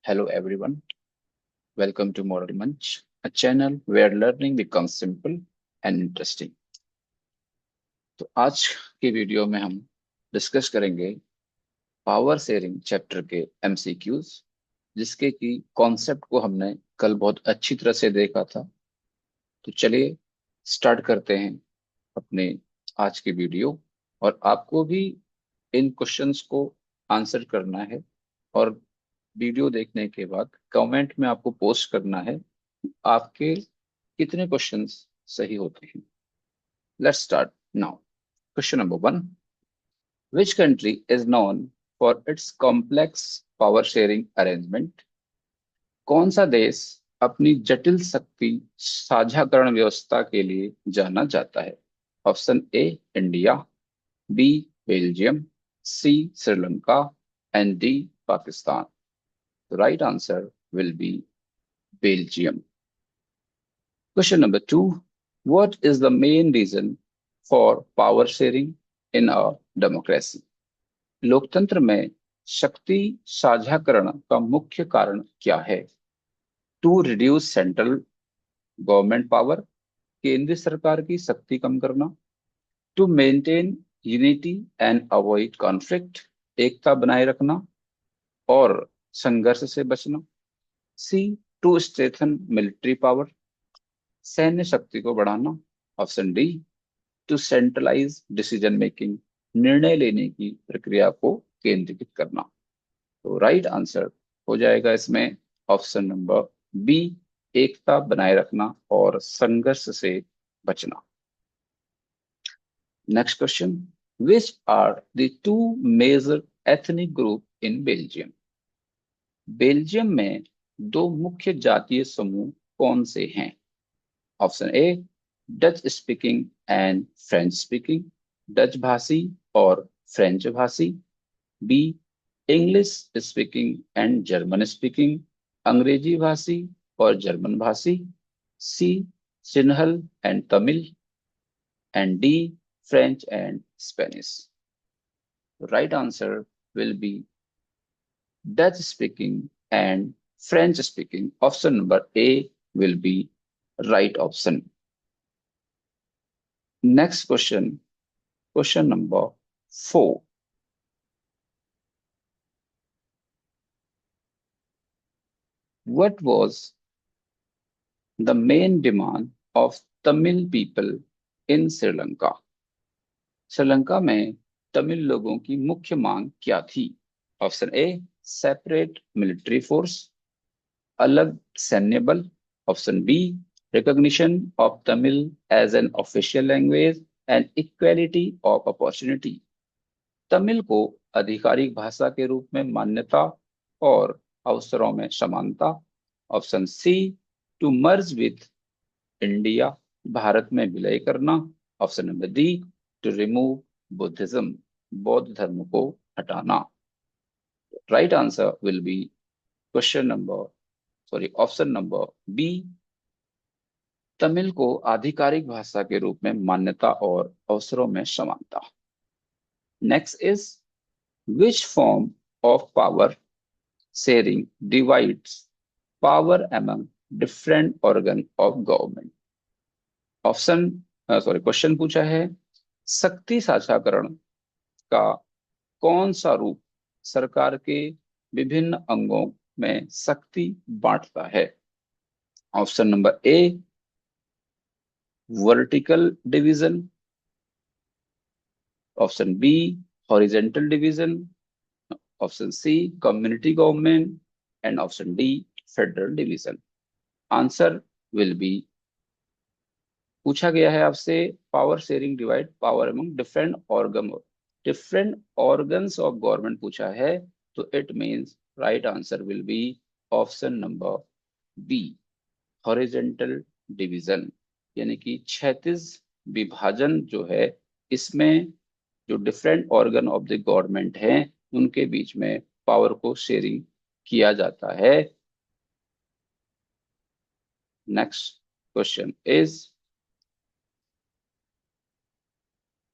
Hello everyone, welcome to Moral Munch, a channel where learning becomes simple and interesting. तो आज के video में हम डिस्कस करेंगे पावर शेयरिंग चैप्टर के एमसीक्यूज, जिसके की कॉन्सेप्ट को हमने कल बहुत अच्छी तरह से देखा था। तो चलिए स्टार्ट करते हैं अपने आज की वीडियो। और आपको भी इन क्वेश्चंस को आंसर करना है और वीडियो देखने के बाद कमेंट में आपको पोस्ट करना है आपके कितने क्वेश्चंस सही होते हैं। Let's start now. Question number 1, which country is known for its complex power sharing arrangement? कौन सा देश अपनी जटिल शक्ति साझाकरण व्यवस्था के लिए जाना जाता है? Option A India, B Belgium, C Sri Lanka and D Pakistan. The right answer will be Belgium. Question number 2. What is the main reason for power sharing in a democracy? लोकतंत्र में शक्ति साझाकरण का मुख्य कारण क्या है? To reduce central government power, केंद्रीय सरकार की शक्ति कम करना। To maintain unity and avoid conflict, एकता बनाए रखना और संघर्ष से बचना। C to strengthen military power, सैन्य शक्ति को बढ़ाना। Option D to centralize decision making, निर्णय लेने की प्रक्रिया को केंद्रीकृत करना। तो राइट आंसर हो जाएगा इसमें ऑप्शन नंबर बी, एकता बनाए रखना और संघर्ष से बचना। Next question, which are the two major ethnic group in Belgium? Belgium में दो मुख्य जातीय समूह कौन से हैं? Option A Dutch speaking and French speaking, Dutch भाषी और फ्रेंच भाषी। B English speaking and German speaking, अंग्रेजी भाषी और जर्मन भाषी। C Sinhala and Tamil and D French and Spanish. Right answer will be Dutch speaking and French speaking. Option number A will be right option. Next question, question number 4. What was the main demand of Tamil people in Sri Lanka? Sri Lanka में तमिल लोगों की मुख्य मांग क्या थी? Option A separate military force, अलग सैन्य बल। Option B recognition of Tamil as an official language and equality of opportunity, Tamil को आधिकारिक भाषा के रूप में मान्यता और अवसरों में समानता। Option C to merge with India, भारत में विलय करना। Option number D to remove Buddhism, बौद्ध धर्म को हटाना। Right answer will be question number option number B, Tamil को आधिकारिक भाषा के रूप में मान्यता और अवसरों में समानता। Next is which form of power sharing divides power among different organ of government? Option question पूछा है शक्ति साझाकरण का कौन सा रूप सरकार के विभिन्न अंगों में शक्ति बांटता है? Option number A vertical division, option B horizontal division, option C community government and option D federal division. Answer will be, पूछा गया है आपसे power sharing divide power among different organs of government पूछा है, तो it means right answer will be option number B horizontal division, यानी कि क्षैतिज विभाजन जो है, इसमें जो different organ of the government हैं उनके बीच में पावर को शेयरिंग किया जाता है। Next question is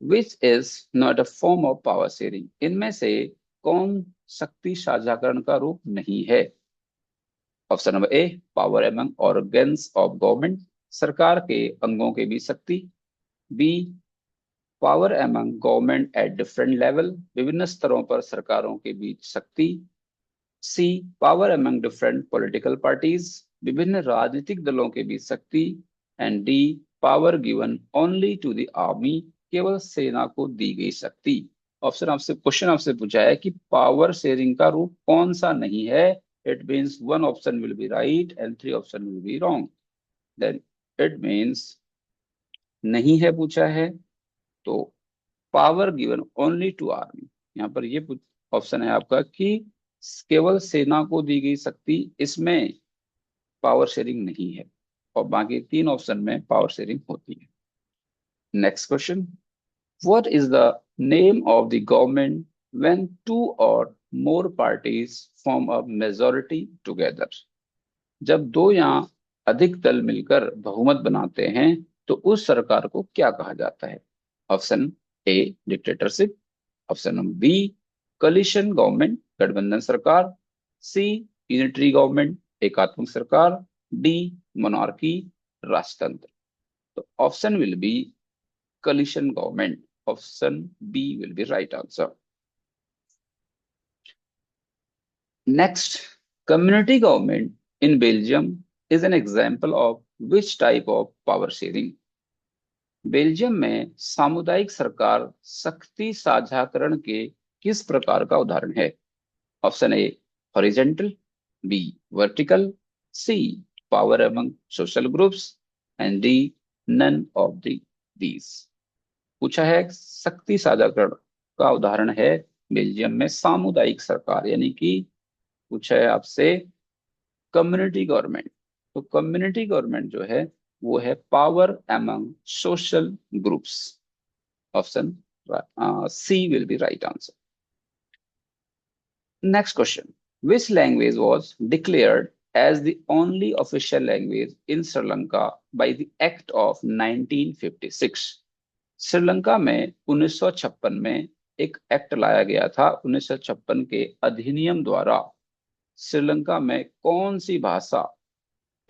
which is not a form of power sharing? इनमें से कौन शक्ति साझाकरण का रूप नहीं है? Option number A, power among organs of government, सरकार के अंगों के बीच शक्ति। B, power among government at different level, विभिन्न स्तरों पर सरकारों के बीच शक्ति। C, power among different political parties, विभिन्न राजनीतिक दलों के बीच शक्ति। And D, power given only to the army, केवल सेना को दी गई शक्ति। क्वेश्चन आपसे पूछा है कि पावर शेयरिंग का रूप कौन सा नहीं है। It means one option will be right and three option will be wrong. Then it means नहीं है पूछा है, तो power given only to army, यहाँ पर ये ऑप्शन है आपका कि केवल सेना को दी गई शक्ति, इसमें पावर शेयरिंग नहीं है, और बाकी तीन ऑप्शन में पावर शेयरिंग होती है। Next question, what is the name of the government when two और more parties form a majority together, जब दो या अधिक दल मिलकर बहुमत बनाते हैं तो उस सरकार को क्या कहा जाता है। Option A, dictatorship. Option number B, coalition government, गठबंधन सरकार। सी, यूनिटरी गवर्नमेंट, एकात्मक सरकार। डी, मोनार्की, राजतंत्र। तो option will be coalition government, option B will be right answer. Next, community government in Belgium is an example of which type of power sharing? Belgium में सामुदायिक सरकार शक्ति साझाकरण के किस प्रकार का उदाहरण है। Option A, horizontal. B, vertical. C, power among social groups. And D, none of these. पूछा है शक्ति साझाकरण का उदाहरण है बेल्जियम में सामुदायिक सरकार, यानी कि पूछा है आपसे कम्युनिटी गवर्नमेंट। तो कम्युनिटी गवर्नमेंट जो है वो है power among social groups. Option C will be right answer. Next question, which language was declared as the only official language in Sri Lanka by the Act of 1956? Sri Lanka में 1956 में एक act लाया गया था, 1956 के अधिनियम द्वारा श्रीलंका में कौन सी भाषा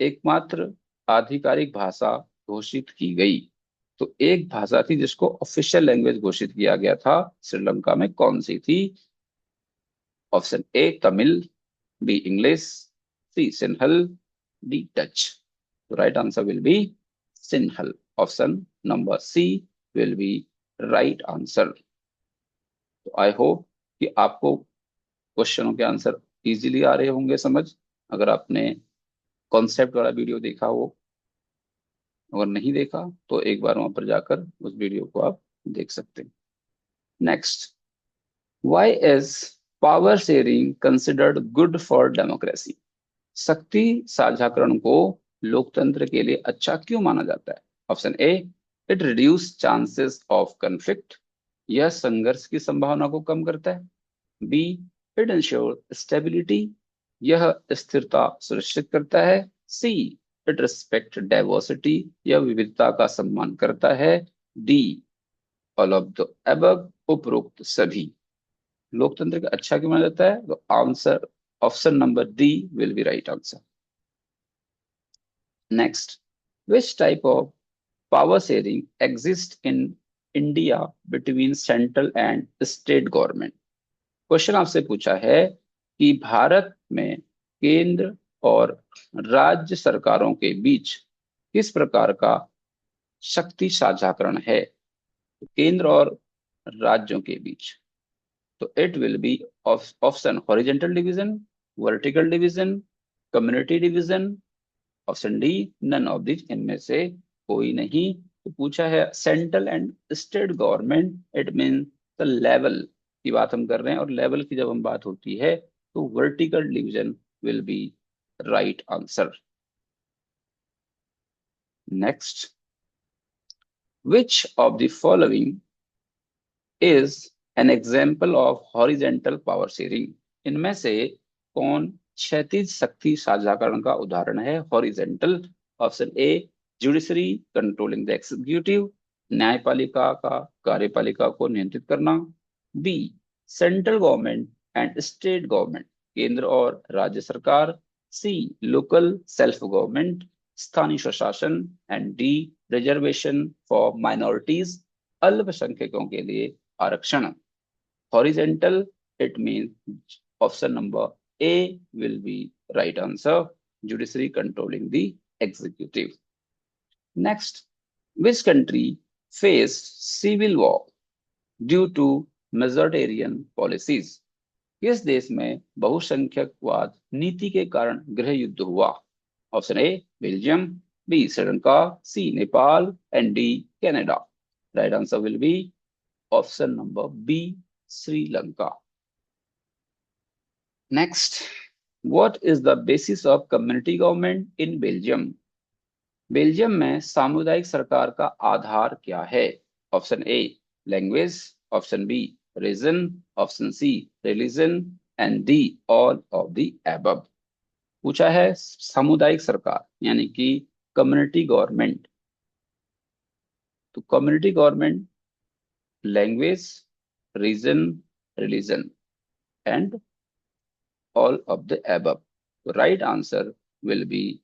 एकमात्र आधिकारिक भाषा घोषित की गई। तो एक भाषा थी जिसको ऑफिशियल लैंग्वेज घोषित किया गया था श्रीलंका में, कौन सी थी। Option A, Tamil. B, English. C, Sinhala. D, Dutch. तो right answer will be Sinhala, option number C will be right answer. तो आई होप कि आपको क्वेश्चनों के आंसर इजीली आ रहे होंगे समझ, अगर आपने कॉन्सेप्ट वाला वीडियो देखा हो। अगर नहीं देखा तो एक बार वहां पर जाकर उस वीडियो को आप देख सकते हैं। Next, why is power sharing considered good for democracy? शक्ति साझाकरण को लोकतंत्र के लिए अच्छा क्यों माना जाता है। Option A, it reduce chances of conflict, यह संघर्ष की संभावना को कम करता है। बी, इट इंश्योर स्टेबिलिटी, यह स्थिरता सुनिश्चित करता है। सी, इट रिस्पेक्ट डाइवर्सिटी, यह विविधता का सम्मान करता है। D, all of the above, उपरोक्त सभी। लोकतंत्र का अच्छा क्यों माना जाता है, तो answer option number D will be right answer. Next, which type of power sharing exist in India between central and state government? Question आपसे पूछा है कि भारत में केंद्र और राज्य सरकारों के बीच किस प्रकार का शक्ति साझाकरण है, केंद्र और राज्यों के बीच। तो it will be option horizontal division, vertical division, community division. Option D, none of this, इनमें से कोई नहीं। तो पूछा है central and state government, it mean the level की बात हम कर रहे हैं, और लेवल की जब हम बात होती है तो vertical division will be right answer. Next, which of the following is an example of horizontal power sharing? इनमें से कौन क्षैतिज शक्ति साझाकरण का उदाहरण है horizontal. Option A, judiciary controlling the executive, न्यायपालिका का कार्यपालिका को नियंत्रित करना। B, central government and state government, केंद्र और राज्य सरकार। C. Local self-government, स्थानीय स्वशासन, and D. Reservation for minorities, अल्पसंख्यकों के लिए आरक्षण. Horizontal, it means option number A will be right answer. Judiciary controlling the executive. Next, which country faced civil war due to majoritarian policies? किस देश में बहुसंख्यकवाद नीति के कारण गृह युद्ध हुआ? Option A Belgium, B Sri Lanka, C Nepal, and D Canada. Right answer will be option number B, Sri Lanka. Next, what is the basis of community government in Belgium? Belgium में सामुदायिक सरकार का आधार क्या है? Option A language, option B region, option C religion, and D all of the above. पूछा है सामुदायिक सरकार यानी कि कम्युनिटी गवर्नमेंट. तो community government, language, region, religion, and all of the above. तो right answer will be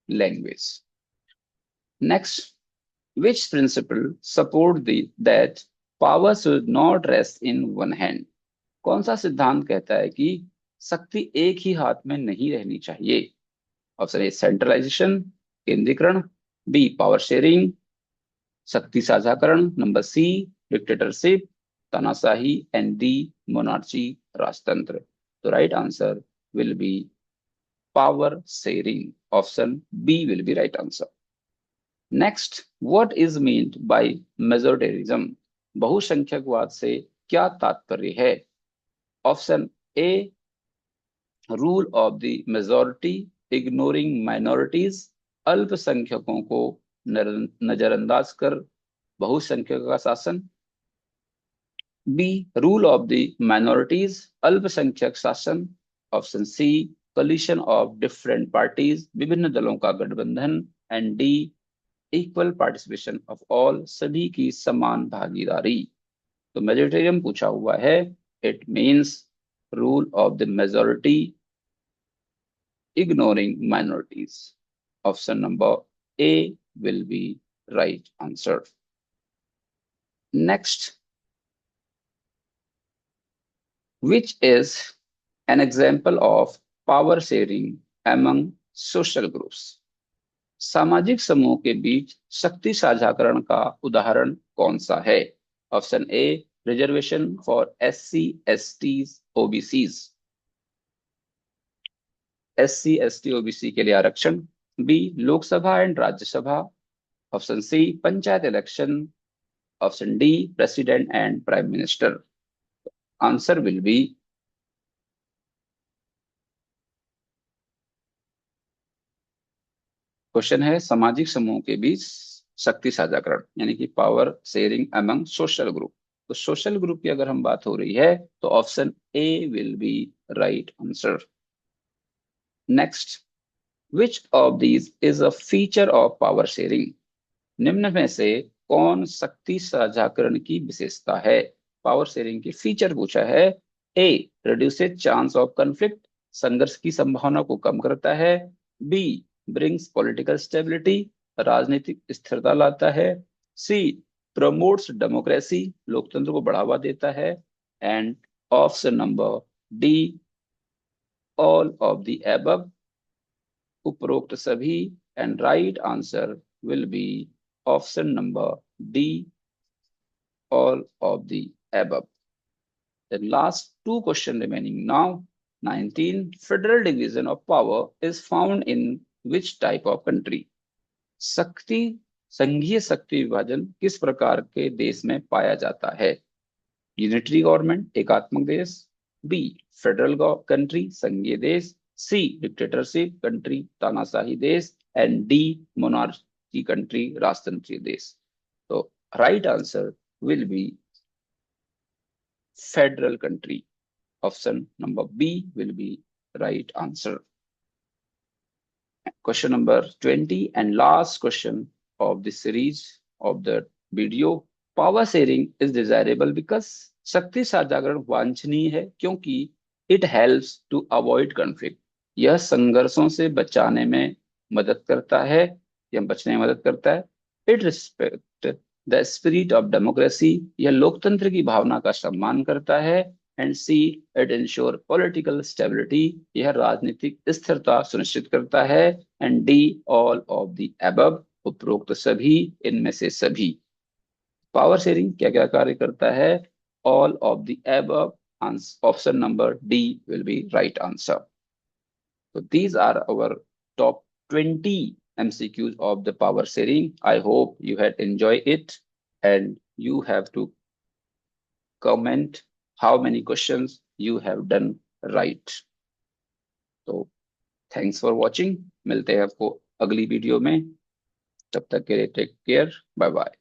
language. Next, which principle support that power should not rest in one hand? कौन सा सिद्धांत कहता है कि शक्ति एक ही हाथ में नहीं रहनी चाहिए? ऑप्शन ए सेंट्रलाइजेशन, केंद्रीकरण, बी पावर शेयरिंग, शक्ति साझाकरण, नंबर सी डिक्टेटरशिप, तानाशाही, एंड डी मोनार्ची, राजतंत्र. तो right answer will B power sharing. Option B will be right answer. Next, what is meant by majoritarianism? बहुसंख्यकवाद से क्या तात्पर्य है? Option A rule of the majority ignoring minorities, अल्पसंख्यकों को नजरअंदाज कर बहुसंख्यकों का शासन. B rule of the minorities, अल्पसंख्यक शासन. Option C coalition of different parties, विभिन्न दलों का गठबंधन. And D equal participation of all, सभी की समान भागीदारी. तो मेजोरिटेरियन पूछा हुआ है, it means rule of the majority ignoring minorities. Option number A will be right answer. Next, which is an example of power sharing among social groups? सामाजिक समूह के बीच शक्ति साझाकरण का उदाहरण कौन सा है? Option A reservation for SC STs OBCs, SC ST OBC के लिए आरक्षण. B Lok Sabha and Rajya Sabha. Option C panchayat election. Option D president and prime minister. Answer will be question है सामाजिक समूह के बीच शक्ति साझाकरण यानी कि power sharing among social group. तो सोशल ग्रुप की अगर हम बात हो रही है तो option A will be right answer. Next, which of these is a feature of power sharing? निम्न में से कौन शक्ति साझाकरण की विशेषता है? पावर शेयरिंग की फीचर पूछा है. ए रिड्यूसेस चांस ऑफ कॉन्फ्लिक्ट, संघर्ष की संभावना को कम करता है. बी ब्रिंग्स पॉलिटिकल स्टेबिलिटी, राजनीतिक स्थिरता लाता है. सी प्रमोट्स डेमोक्रेसी, लोकतंत्र को बढ़ावा देता है. And option number D all of the above, उपरोक्त सभी. And right answer will be option number D all of the above. The last two questions remaining now. 19. Federal division of power is found in which type of country? शक्ति संघीय शक्ति विभाजन किस प्रकार के देश में पाया जाता है? यूनिटरी गवर्नमेंट एकात्मक देश, बी फेडरल कंट्री संघीय देश, सी डिक्टेटरशिप कंट्री तानाशाही देश, एंड डी मोनार्की कंट्री राजतंत्रीय देश. तो right answer will be federal country. Option number B will be right answer. Question number 20 and last question of the series of the video. Power sharing is desirable because शक्ति साझाकरण वांछनीय है क्योंकि it helps to avoid conflict, यह संघर्षों से बचाने में मदद करता है या बचने में मदद करता है। It respect the spirit of democracy, यह लोकतंत्र की भावना का सम्मान करता है। And C, it ensure political stability, यह राजनीतिक स्थिरता सुनिश्चित करता है। And D, all of the above, उपरोक्त सभी, इनमें से सभी। पावर शेयरिंग क्या क्या कार्य करता है? All of the above, option number D will be right answer. So these are our top 20 MCQs of the power sharing. I hope you had enjoyed it, and you have to comment how many questions you have done right. तो thanks for watching, मिलते हैं आपको अगली video में। तब तक के लिए टेक केयर, बाय बाय।